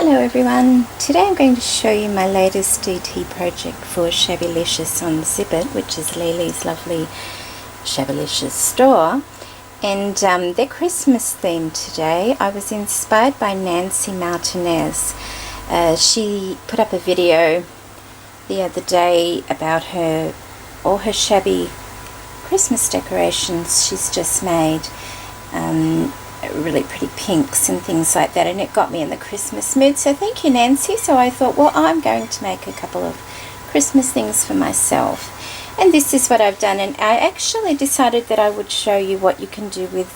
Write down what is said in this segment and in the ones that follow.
Hello everyone, today I'm going to show you my latest DT project for Shabbylishious on Zippit, which is Lily's lovely Shabbylishious store, and their Christmas theme today. I was inspired by Nancy Martinez. She put up a video the other day about all her shabby Christmas decorations she's just made. Really pretty pinks and things like that, and it got me in the Christmas mood, so thank you, Nancy. So I thought, well, I'm going to make a couple of Christmas things for myself, and this is what I've done. And I actually decided that I would show you what you can do with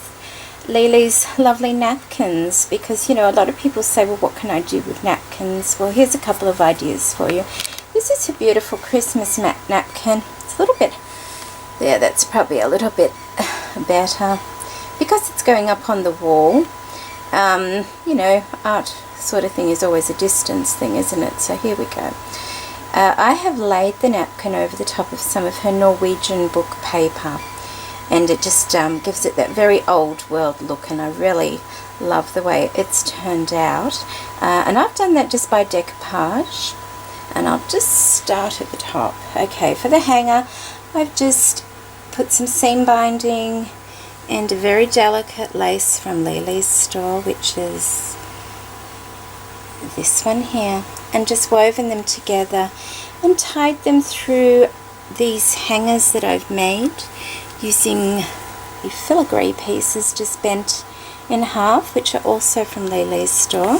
Lily's lovely napkins, because, you know, a lot of people say, well, what can I do with napkins? Well, here's a couple of ideas for you. This is a beautiful Christmas napkin. It's a little bit, yeah, that's probably a little bit better. Because it's going up on the wall, you know, art sort of thing is always a distance thing, isn't it? So here we go. I have laid the napkin over the top of some of her Norwegian book paper, and it just gives it that very old world look, and I really love the way it's turned out. And I've done that just by decoupage, and I'll just start at the top. Okay, for the hanger, I've just put some seam binding and a very delicate lace from Lily's store, which is this one here, and just woven them together and tied them through these hangers that I've made using the filigree pieces just bent in half, which are also from Lily's store.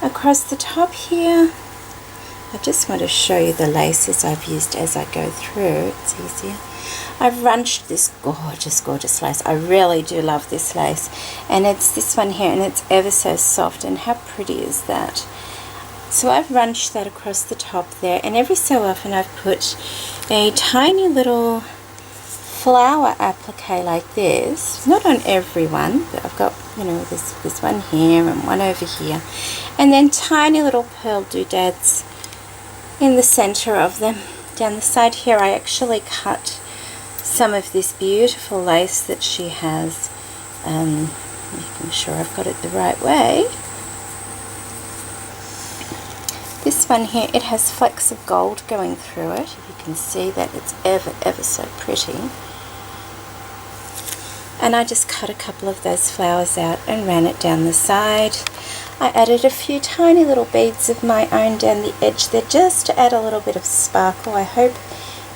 Across the top here, I just want to show you the laces I've used as I go through. It's easier. I've runched this gorgeous lace. I really do love this lace, and it's this one here, and it's ever so soft, and how pretty is that? So I've runched that across the top there, and every so often I've put a tiny little flower applique like this, not on every one, but I've got, you know, this one here and one over here, and then tiny little pearl doodads in the center of them. Down the side here I actually cut some of this beautiful lace that she has, making sure I've got it the right way. This one here, it has flecks of gold going through it. You can see that it's ever so pretty. And I just cut a couple of those flowers out and ran it down the side. I added a few tiny little beads of my own down the edge there, just to add a little bit of sparkle. I hope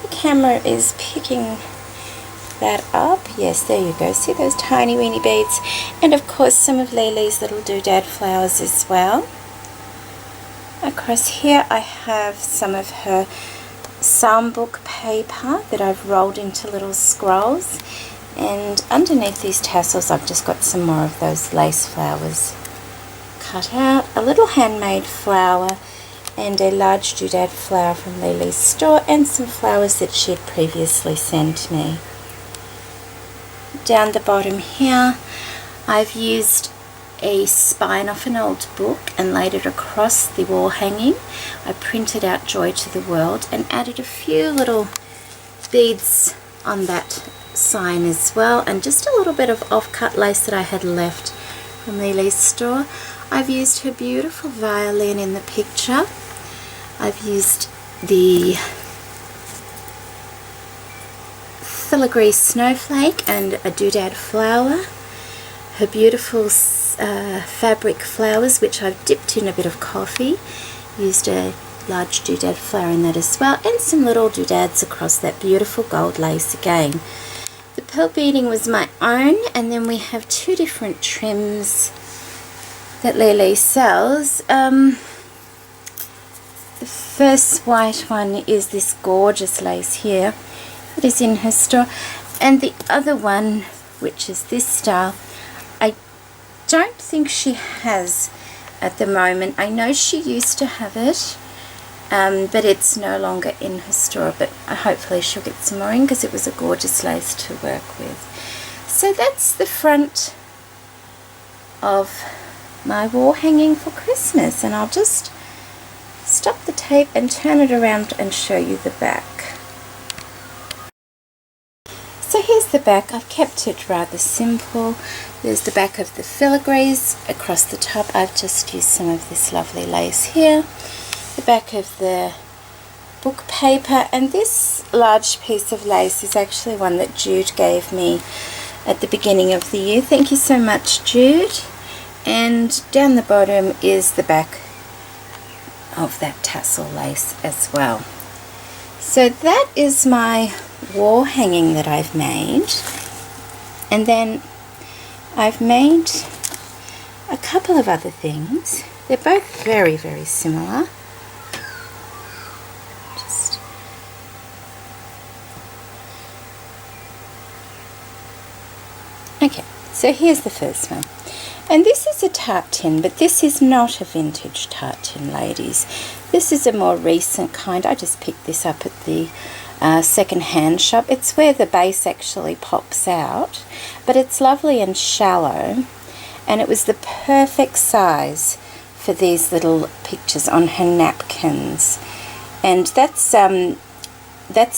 the camera is picking that up. Yes, there you go. See those tiny weeny beads? And of course some of Lily's little doodad flowers as well. Across here I have some of her psalm book paper that I've rolled into little scrolls, and underneath these tassels I've just got some more of those lace flowers cut out, a little handmade flower, and a large doodad flower from Lily's store, and some flowers that she had previously sent me. Down the bottom here I've used a spine off an old book and laid it across the wall hanging. I printed out Joy to the World and added a few little beads on that sign as well, and just a little bit of off-cut lace that I had left from Lily's store. I've used her beautiful violin in the picture. I've used the filigree snowflake and a doodad flower, her beautiful fabric flowers, which I've dipped in a bit of coffee, used a large doodad flower in that as well, and some little doodads across that beautiful gold lace again. The pearl beading was my own, and then we have two different trims that Lily sells. The first white one is this gorgeous lace here. It is in her store, and the other one, which is this style, I don't think she has at the moment. I know she used to have it, but it's no longer in her store, but hopefully she'll get some more in, because it was a gorgeous lace to work with. So that's the front of my wall hanging for Christmas, and I'll just stop the tape and turn it around and show you the back. So here's the back. I've kept it rather simple. There's the back of the filigrees. Across the top I've just used some of this lovely lace here. The back of the book paper, and this large piece of lace is actually one that Jude gave me at the beginning of the year. Thank you so much, Jude. And down the bottom is the back of that tassel lace as well. So that is my wall hanging that I've made, and then I've made a couple of other things. They're both very, very similar. Okay, so here's the first one. And this is a tart tin, but this is not a vintage tart tin, ladies. This is a more recent kind. I just picked this up at the second-hand shop. It's where the base actually pops out, but it's lovely and shallow, and it was the perfect size for these little pictures on her napkins. And that's the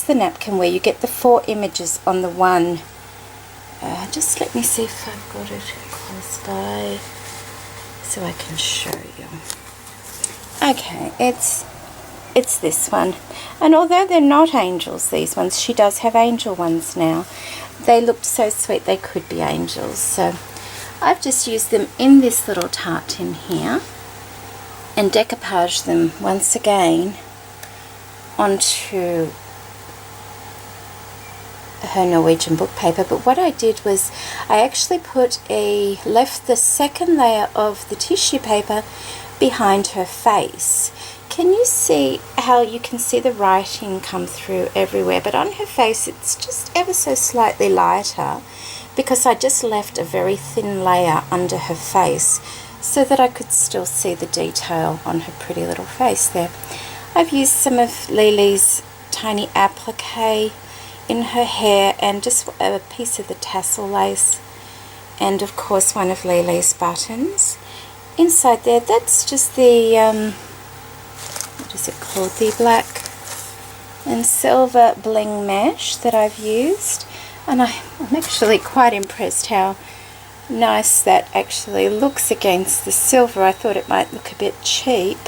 napkin where you get the 4 images on the one. Just let me see if I've got it close by so I can show you. Okay, it's this one. And although they're not angels, these ones, she does have angel ones now. They looked so sweet they could be angels. So I've just used them in this little tart tin here and decoupaged them once again onto her Norwegian book paper. But what I did was I actually left the second layer of the tissue paper behind her face. Can you see how you can see the writing come through everywhere? But on her face it's just ever so slightly lighter because I just left a very thin layer under her face so that I could still see the detail on her pretty little face there. I've used some of Lily's tiny applique in her hair and just a piece of the tassel lace, and of course one of Lily's buttons. Inside there, that's just the, what is it called, the black and silver bling mesh that I've used, and I'm actually quite impressed how nice that actually looks against the silver. I thought it might look a bit cheap,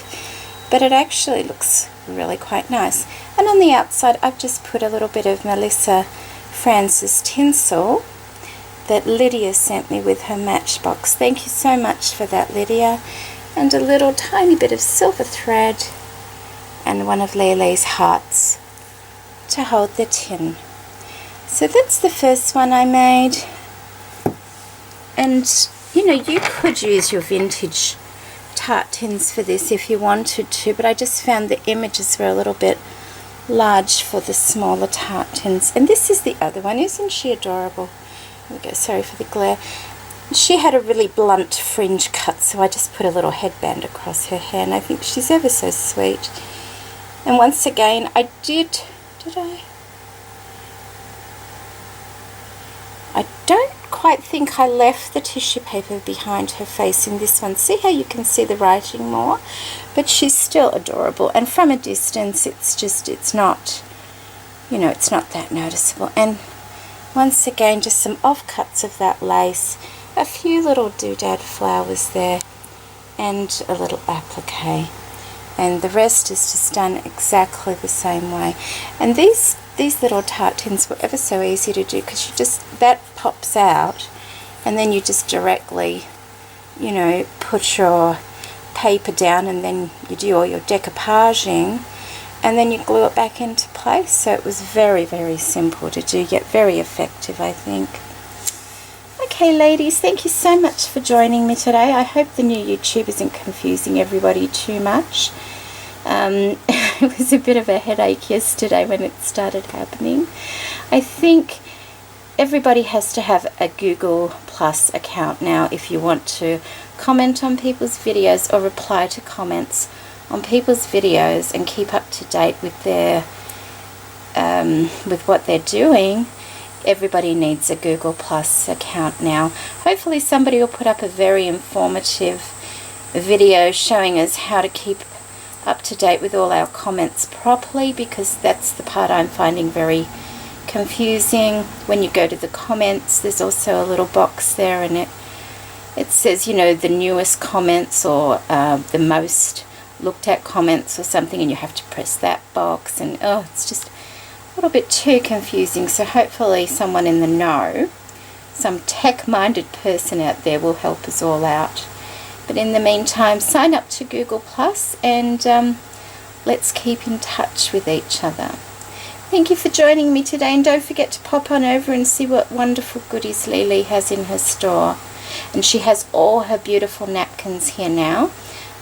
but it actually looks really quite nice. And on the outside I've just put a little bit of Melissa Francis tinsel that Lydia sent me with her Matchbox. Thank you so much for that, Lydia. And a little tiny bit of silver thread and one of Lily's hearts to hold the tin. So that's the first one I made. And you know, you could use your vintage tart tins for this if you wanted to, but I just found the images were a little bit large for the smaller tart tins. And this is the other one. Isn't she adorable? There we go, sorry for the glare. She had a really blunt fringe cut, so I just put a little headband across her hair, and I think she's ever so sweet. And once again, I did I don't quite think I left the tissue paper behind her face in this one. See how you can see the writing more? But she's still adorable, and from a distance it's not, you know, it's not that noticeable. And once again, just some offcuts of that lace, a few little doodad flowers there, and a little applique. And the rest is just done exactly the same way. And these little tart tins were ever so easy to do, because you just, that pops out, and then you just directly, you know, put your paper down, and then you do all your decoupaging, and then you glue it back into place. So it was very, very simple to do, yet very effective, I think. Okay, ladies, thank you so much for joining me today. I hope the new YouTube isn't confusing everybody too much. It was a bit of a headache yesterday when it started happening. I think everybody has to have a Google Plus account now if you want to comment on people's videos or reply to comments on people's videos and keep up to date with their with what they're doing. Everybody needs a Google Plus account now. Hopefully somebody will put up a very informative video showing us how to keep up to date with all our comments properly, because that's the part I'm finding very confusing. When you go to the comments, there's also a little box there, and it says, you know, the newest comments, or the most looked at comments or something, and you have to press that box, and it's just a little bit too confusing. So hopefully someone in the know, some tech-minded person out there, will help us all out. But in the meantime, sign up to Google Plus, and let's keep in touch with each other. Thank you for joining me today, and don't forget to pop on over and see what wonderful goodies Lily has in her store. And she has all her beautiful napkins here now,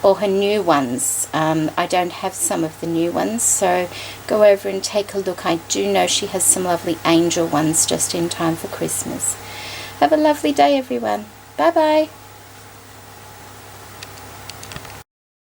all her new ones. I don't have some of the new ones, so go over and take a look. I do know she has some lovely angel ones just in time for Christmas. Have a lovely day, everyone. Bye bye.